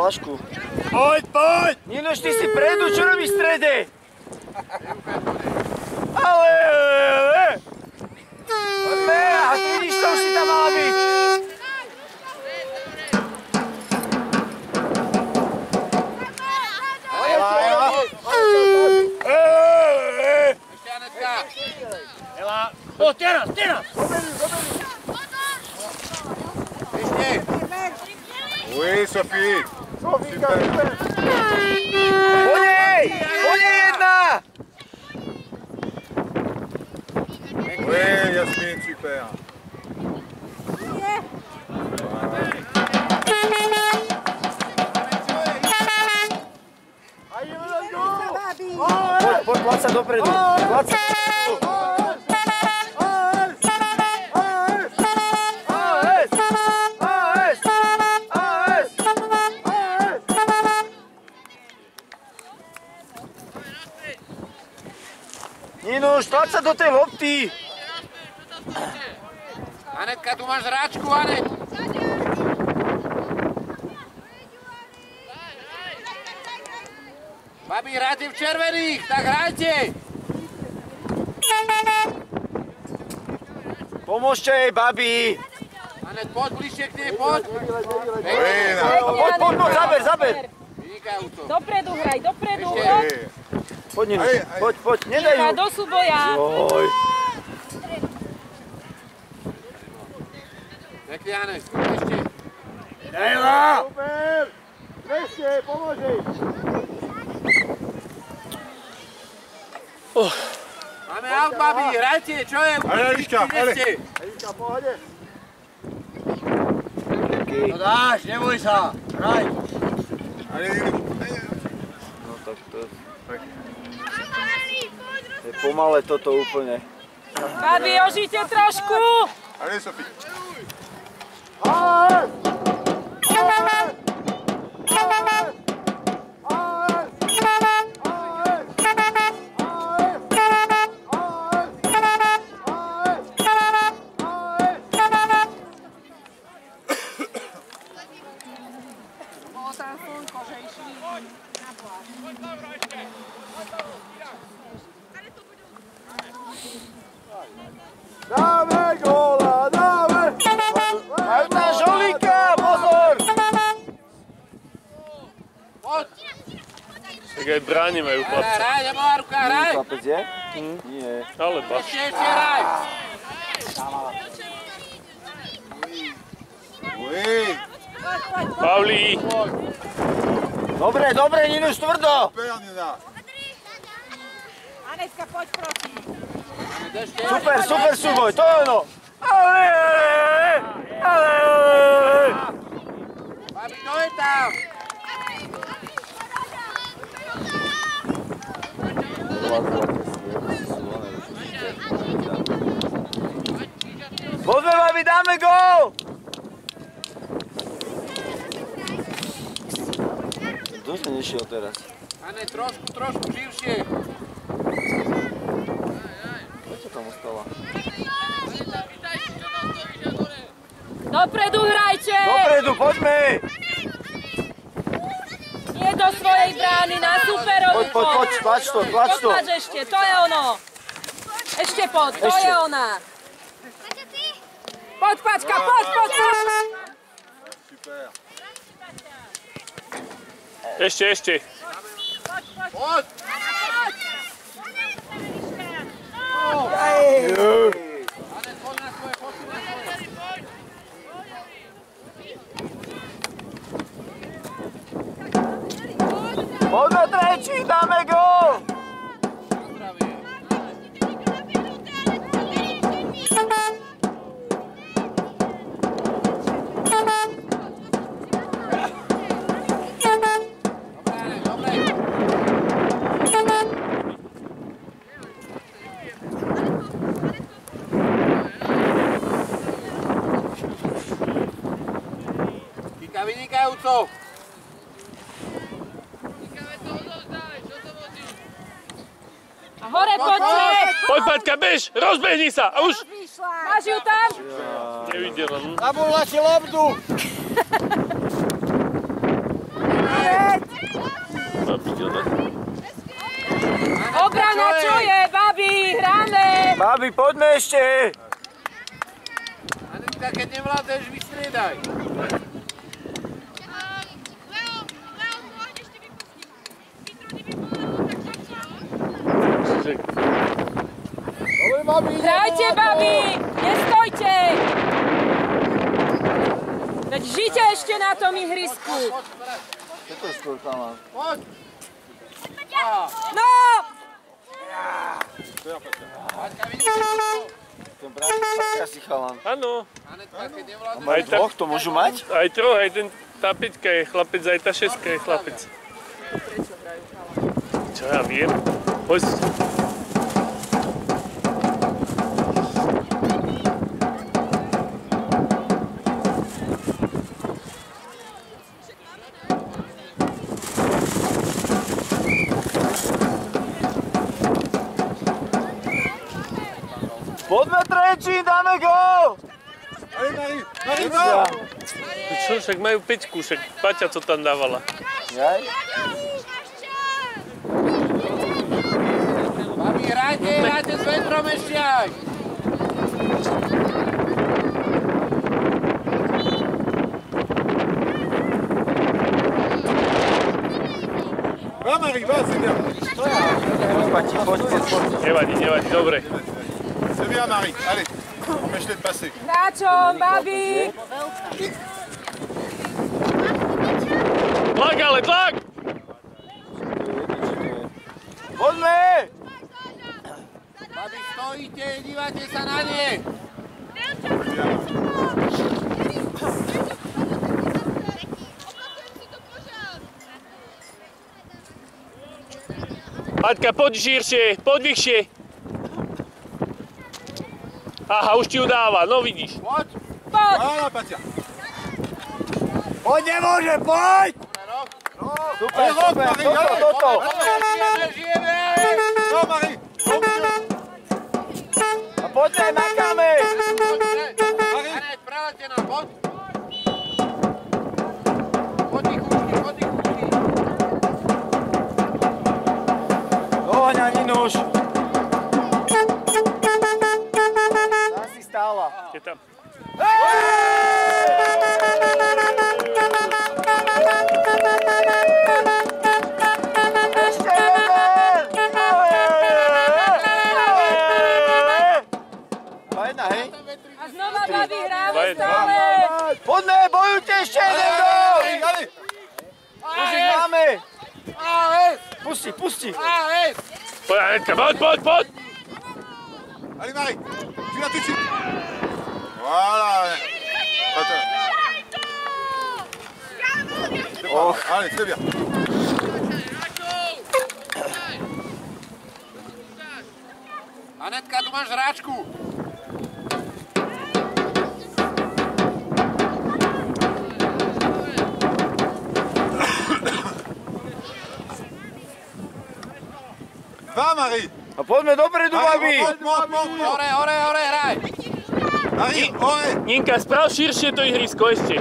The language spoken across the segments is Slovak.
flašku. Poď, poď! Ninoš, ty si predu, čo robíš v strede? Ale! Poďme, a ty vidíš, to už si tam mala byť. Ešte Anetka! Ela! O, teraz! Ešte! Oui, Sophie! Super! Poď jedna! Oui, Yasmine, super! Poď, pláť sa dopredu. Pláť sa. Ninuš, tlač sa do tej lopty. Anetka, tu máš hráčku, Anet! Babi, hráte v červených, tak hrajte! Pomôžte jej, babi. Anet, poď bližšie k nej, poď! Poď, zaber. Vynikajúco. Dopredu hraj, dopredu. Poď, Ninuš, poď, nedaj ju. Do súboja. Joj. Pekne, Anet, ešte. Dejla! Super! Ešte, pomôže! Máme aut, babi, hrajte, čo je? Ale, Eliška, ale! Idete. Eliška, pohode! No dáš, neboj sa, hraj. Ale, No tak to... Je pomalé toto úplne. Babi, ožite trošku. ale, Sophie! Dáme góla, dáme! Majú tam žolíka, pozor! Poď. Tak aj bráni majú chlapce. Hraj, nemalá ruka, hraj. Chlapec je? Nie. Ale baš. Ešte hraj. Oui! Pavlí. Dobre, Ninuš, tvrdo! Super, Nina! Anetka, poď prosím. Super súboj, to je ono! Ale! Babi, kto je tam? Poďme, babi, dáme gól! Kto sa nešiel teraz? Anet, trošku živšie. Čo tam ostala? Dopredu hrajte. Dopredu, poďme! Nie do svojej brány, na superovú. Poď, tlač to. Potlač ešte, to je ono. Ešte poď, to je ona. Poď, Pačka, poď. Super! Ešte. Poď. Anet, poď na svoje, Poďme trečí, dáme gól! Vynikajúco. A hore poďte. Poď, Paťka, bež, rozbehni sa. A už. Máš ju tam? Nevidela. Zabudla si loptu. Obrana, čo je, babi, hráme! Babi, poďme ešte! Anetka, keď nevládeš, vystriedaj. Hrajte, babi! Nestojte! Veď žite ešte na tom ihrisku! Čo to je skôr, chalan? Poď. No! Paťka, vidíte Uco? Ten brátik asi chalan. Áno, Anetka, keď nevládeš... Majú dvoch, to môžu mať? aj troch, aj ten, tá 5 je chlapec, aj tá 6 je chlapec. Čo ja viem? Poď. Poďme Trenčín, dáme gól! Allez, Marie! Marie, va! Čo, však majú 5, však Paťa to tam dávala. Jaj? Babi, hrajte s vetrom ešte aj. Va, Marie, va, c'est bien! Pati, poď. Nevadí, dobre. C'est bien, Marie. Allez, empêche-les de passer. Hráčom, babi! Tlak, ale tlak! Poďme! Babi, stojíte, dívate sa na ne. Paťka, poď širšie, poď vyššie. Aha, už ti ju dáva, no vidíš. Poď. Poď! Voilà, Patia. Poď, nemôže, poď! Super, super, toto. Žijeme! Non, Marie! A poďme, makáme! Anet, prelete nám, poď. Poď ich účky. Dohňa, Ninuš. Tá si stála. Je tam. Ešte jeden! Fajná, hej? A znova, babi, hráme Fajn. stále! Poďme, bojujte ešte jeden gól! Allez! Už ich máme! Ales! Pusti! Ales! Poď, Anetka, poď! Allez, Marie! Tu l'as tout de suite! Voilà! Attends. Och. Allez, très bien! Anetka, tu máš hráčku. Va, Marie! A poďme dopredu, babi! Monte! Hore, hraj. Marie, hore! Ninka, sprav širšie to ihrisko ešte.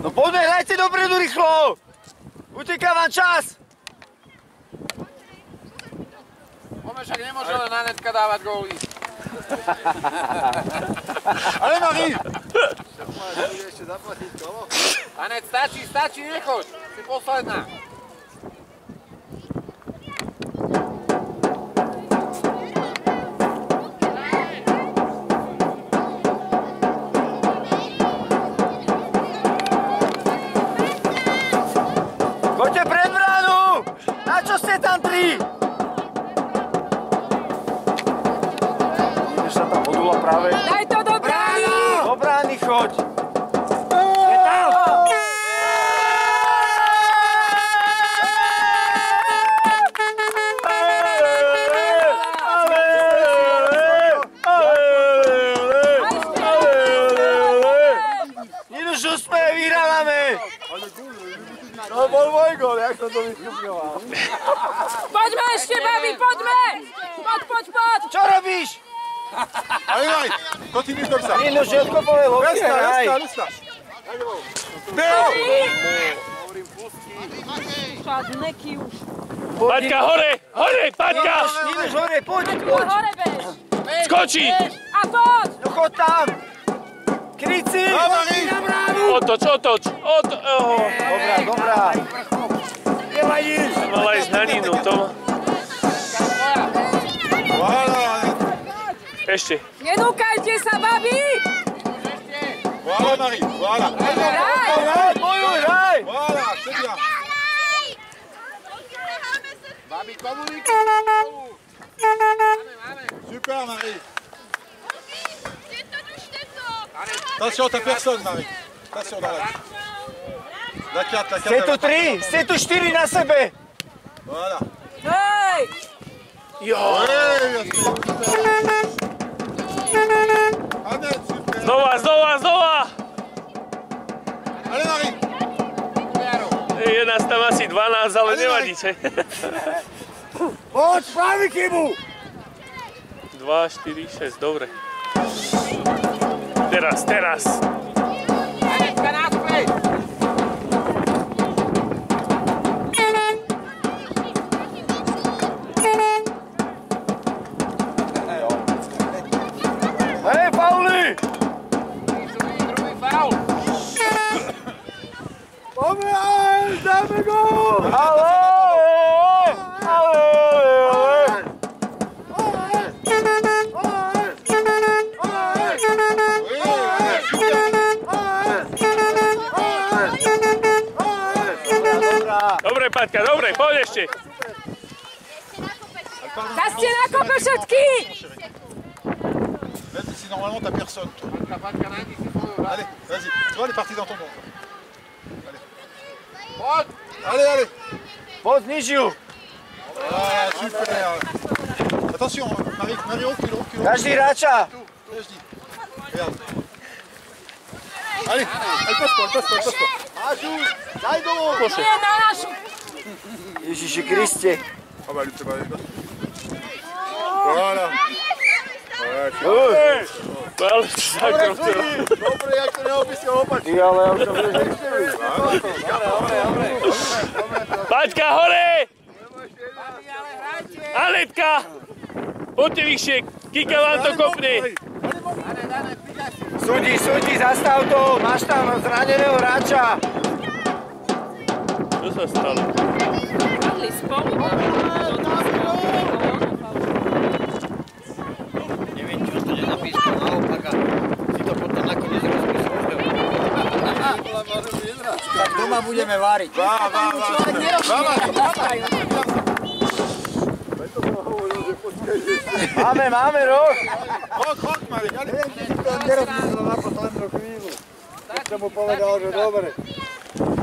No poďme, hrajte dopredu rýchlo! Uteká vám čas! Ome, však nemôže len Anetka dávať góly. Allez, Marie! Anet, stačí, nechoď. Si posledná. Choďte pred bránu! Na čo ste tam tri? Ideš sa tam modula práve. Daj to do brány! Do brány choď! Je tam! Ninuš, úsmev, vyhrávame! To bol môj gól, jak som to vyskupňoval. Poďme ešte, babi, poďme! Poď! Čo robíš? Allez, Marie, continue comme ça. Nino, žielkopové lopty, Laisse-la, hraj. laisse-la, laisse-la. Béo! Šadneky už. Paťka, hore! Hore, Paťka! Nino, hore, poď, Tu poď. hore bež. Skočí! A poď. No chod tam. Kryci. Ah, Marie! Otoč, otoč. Dobrá, dobrá. Nevaj nič. Mala ísť na Ninu, to... Voilà, Ešte. Nenúkajte sa, babi. voilà, Marie, voilà. Hraj, bojuj, hraj. Voilà, c'est bien. Babi, komunikuj. Super, Marie. Attention, t'as personne, Marie. Attention, dans la 4, la 4. Ste tu 3, ste tu 4 na sebe. Voilà. Hej. Jo. Annette, super. Znova, znova, znova! Allez, Marie. Je nás tam asi 12, ale nevadí, že? Poď, spravi chybu. 2, 4, 6, dobre. Teraz, teraz. Anetka, naspäť. Hej, Pauli. Druhý faul. Poďme, dáme gól. Ale. Dobre, Paťka, dobre, poď ešte. Zase nakope všetky. Même si normalement t'as personne, toi. Allez, vas-y. Tu vois, elle est partie dans ton dos. Allez. Poď. Allez, allez. Poď, zniž ju. Voilà, super. Attention, Marie, Marie, recule, recule. Každý hráča. Je dis. Regarde. Allez, elle passe pas, elle passe pas, elle passe pas. Ažus, daj domov. Nie na našu. Ježiši Kriste. Ah bah, lui, c'est pas elle passe. Voilà. Ouais, tu Ale sakrom to. Dobre, jak to neopisil opačne. Ty, ale ja už to budeš nechceli. Paťka, hore! Anetka! Poďte vyššie, Kika vám to kopne. Súdi, súdi, zastav to. Máš tam zraneného hráča. Čo sa stalo? Padli spolu. Neviem, čo to nenapískal naopak a si to potom nakoniec rozpísal. Tak doma budeme váriť. Va, va, va. Máme, máme roh. Rock, rock, Marie, allez. To nerozmyslel na poslednú chvíľu. Keď som mu povedal, že dobre.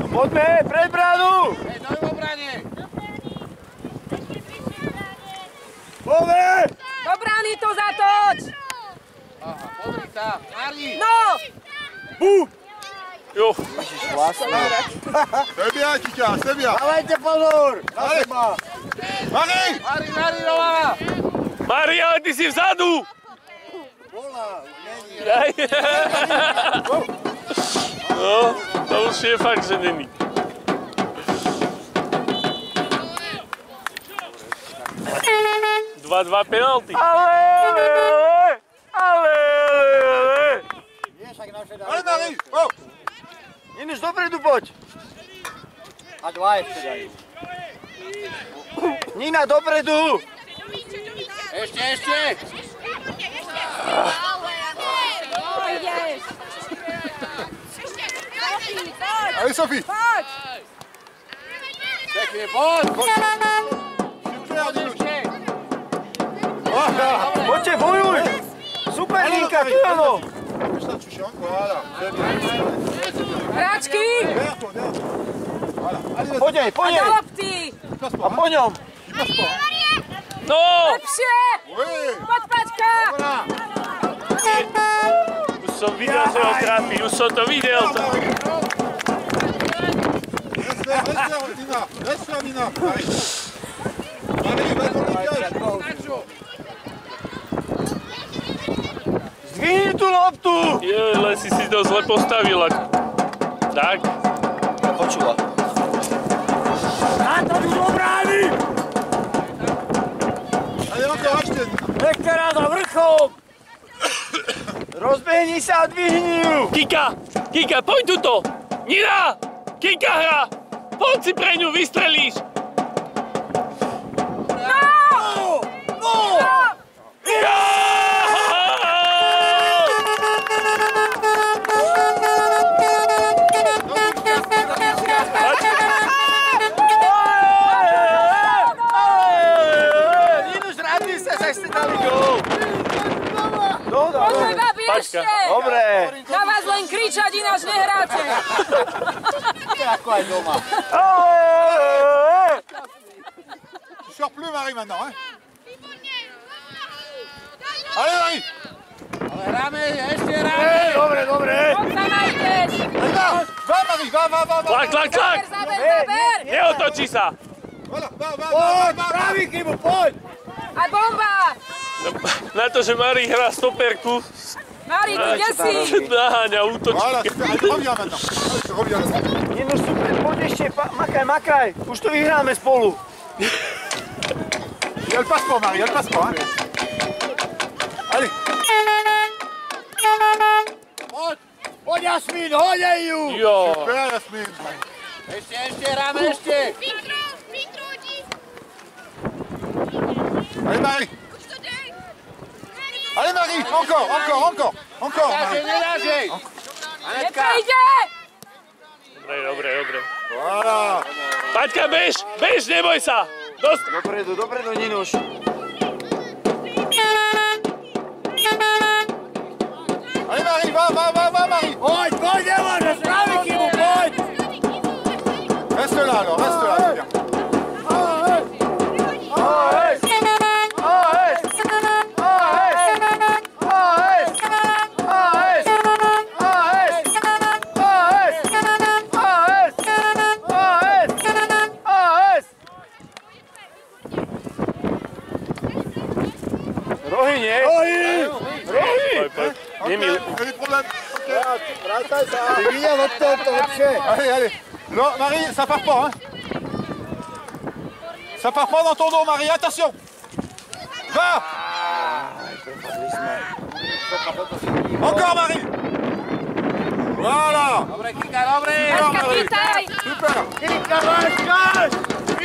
Poďme, pred bránu. Hej, doj v obrane. Poďme. Do brány to zatoč. Aha, pozri sa. Mari. No. Jo, C'est bien, Kika, c'est bien. Dávajte pozor. Na Allez. seba. Marie. Mari, Mari, Romana. Mária, ale ty si vzadu! Bola, není. Aj. No, to už je fakt, že není. Dva penalty. Ale. Nie, však naše dáme. Allez, Marie. Oh. Inuž dopredu poď. A dva ešte dajú. Nina, dopredu. Ešte, ešte. Ideš. Allez, Sophie. Poď. Pekne, poď. Super, Nino. Ešte. Poďte, bojuj. Super, Ninka, tu ono. Ça, tu chantes, voilà. C'est bien. Hráčky. Derrière toi, derrière toi. Voilà. Allez, vas-y. Poď jej, A poď do jej. lopty. Passe A pas. po ňom. Passe pas. No! Lepšie. Oui. Poď, Paťka. Voilà. Už som videl, že ho trápi, už som to videl. Reste là, Nina. Reste là, Nina. Marie. Marie, va dans le dégage. Zdvihni tú loptu! Len si to zle postavil. Tak. Počula. A to tu do brány! Allez, encore, ešte. Nech teraz za vrchol! Rozbehni sa a dvihni ju! Kika, poď tuto! Nina! Kika hra! Poď si pre ňu, vystrelíš! No! No! Ninuš, radni sa, že ste dali gól! Poďme, babi, ešte! Dobre! Na vás len kričať, ináč nehráte! Ako aj doma. Tu sors plus, Marie, maintenant. Hein. Allez, Marie. Hráme, ešte hráme. Dobre. Poď sa najdeš! Va, Marie, va. Tlak! Zaber! Neotočí sa! Voilà, va. Poď, pravý chybu, poď! A bomba! Na to, že Mari hrá stoperku, Mari, ty kde si? naháňa Voilà, útočky. super. Allez, reviens maintenant. Allez, reviens là. Ninuš, super, poď ešte, makaj. Už to vyhráme spolu. Il y a le passeport, Marie, il y a le passeport. Hein. Allez. Poď, Jasmín, hodej ju! Jo. Super, Jasmine. Ešte hráme, ešte. Allez, Marie. Allez, Marie, encore, Marie. Nedážej. Neprejde! Dobre. Voilà. Paťka, bež, neboj sa! Dosť! Dopredu, Ninuš. Allez, Marie, va, Marie. Poď, nemôžeš, pravý chybu, poď! Reste là, alors, c'est bien. Rohy, nie? Poď. Nemil. Il y a des problèmes. Ty videl od tohoto lepšie? Allez. Non, Marie, ça part pas, hein. Ça part pas dans ton dos, Marie, attention. Va. Encore, Marie. Voilà. Dobre, Kika, dobre. Ačka, pýtaj!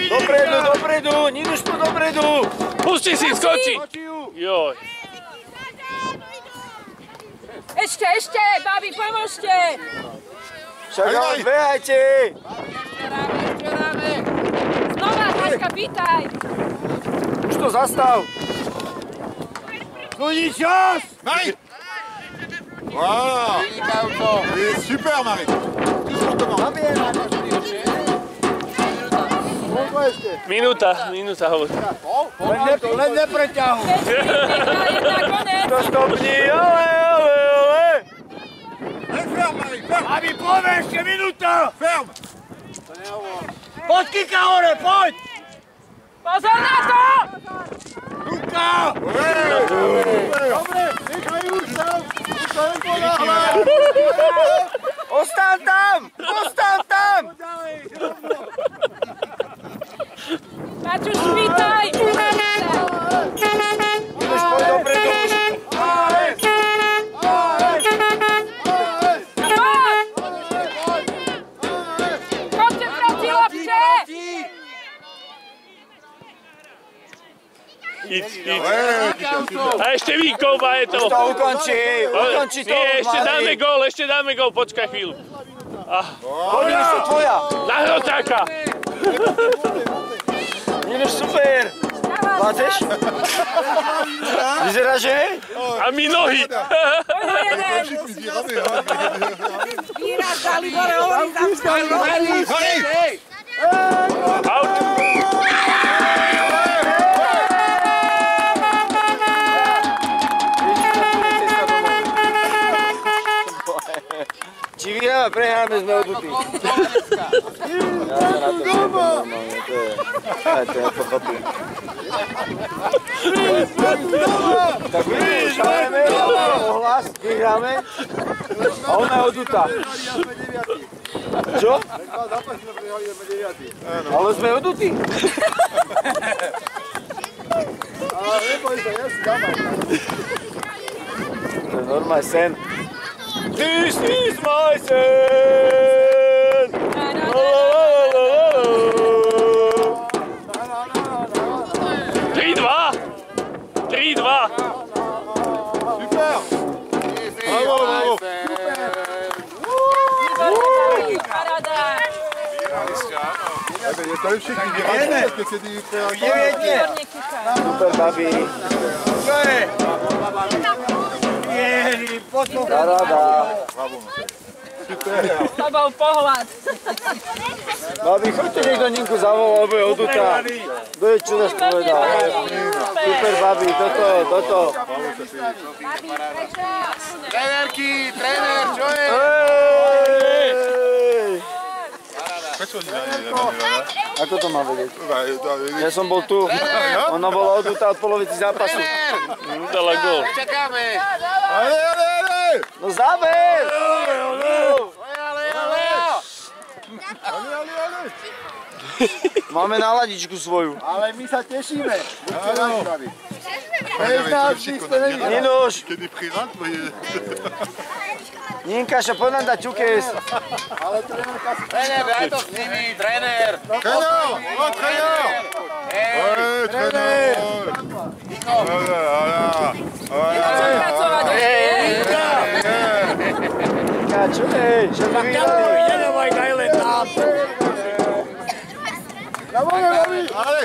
Super. Dopredu, Ninuš tu dopredu. Pusti si, skoči! Joj. Ešte, babi, pomôžte! Však ale behajte. Ešte hráme. Znova, Ačka, pýtaj! Už to zastav. Kudí čas. Marie. Voilà. Vynikajúco. Super, Marie. Tout ce qu'on demande. Minúta hovor. Len nepreťahuj. Jedna, konec! To stopni, ale. Allez, ferme, Marie, ferme. Aby plove ešte minúta. Ferme. Poď, Kika, hore, poď. Pozor na to! Luka. Dobre, nechaj už tam. Už to len ponáhľaj. Ostan tam. Maťuš, pýtaj! Ninuš, poď dopredu. Chodte proti lopte! Idź. Vynikajúco. A ešte výkova je to. Už to ukončí to. Nie, ešte dáme gól, počkaj chvíľu. Poď, Ninuš, to tvoja. Na hroťáka. Ninuš, super. Vládzeš? Vyzerá, že? A my nohy. Poďme jeden! Všichni zvíraví, hein. Výraz za Libore, hovorí za mňa. Marie. Out. Či vyhráme, prehráme, sme odutí. Ja sa na to neviem normálne, to je... Aj to nepochopím. Tak vidíš, máme ohlas, vyhráme a ona je odutá. Čo? Ale sme odutí. Ale neboj sa, ja si dávam. To je normálny sen. This is my sen! 3-2! 3-2! Super! Bravo, bravo! Paráda. Je to všichni vyhráli, keď si ty Neviete? Super, babi. Čo je? Ježi, potom. Paráda. To bol pohľad. Babi, choďte niekto Ninku zavolal, lebo je odutá. Kto je čo nás povedal? Super, babi, toto. Trénerky, tréner, čo je? Prečo oni nedávajú? Ako to má vedieť? Ja som bol tu. Ona bola odutá od polovici zápasu. Dala gól. Čakáme. Ale! No záber! Máme náladičku svoju. Ale my sa tešíme. Áno. Ninuš, Kedy prihrať, to je... Ninkaša, poď nám dať ťukes. Tréner, daj to s nimi, tréner. Tréner! O, tréner! Tréner! Pracovať ešte. Ninka, čo je? Čo by vyhrali? Ale!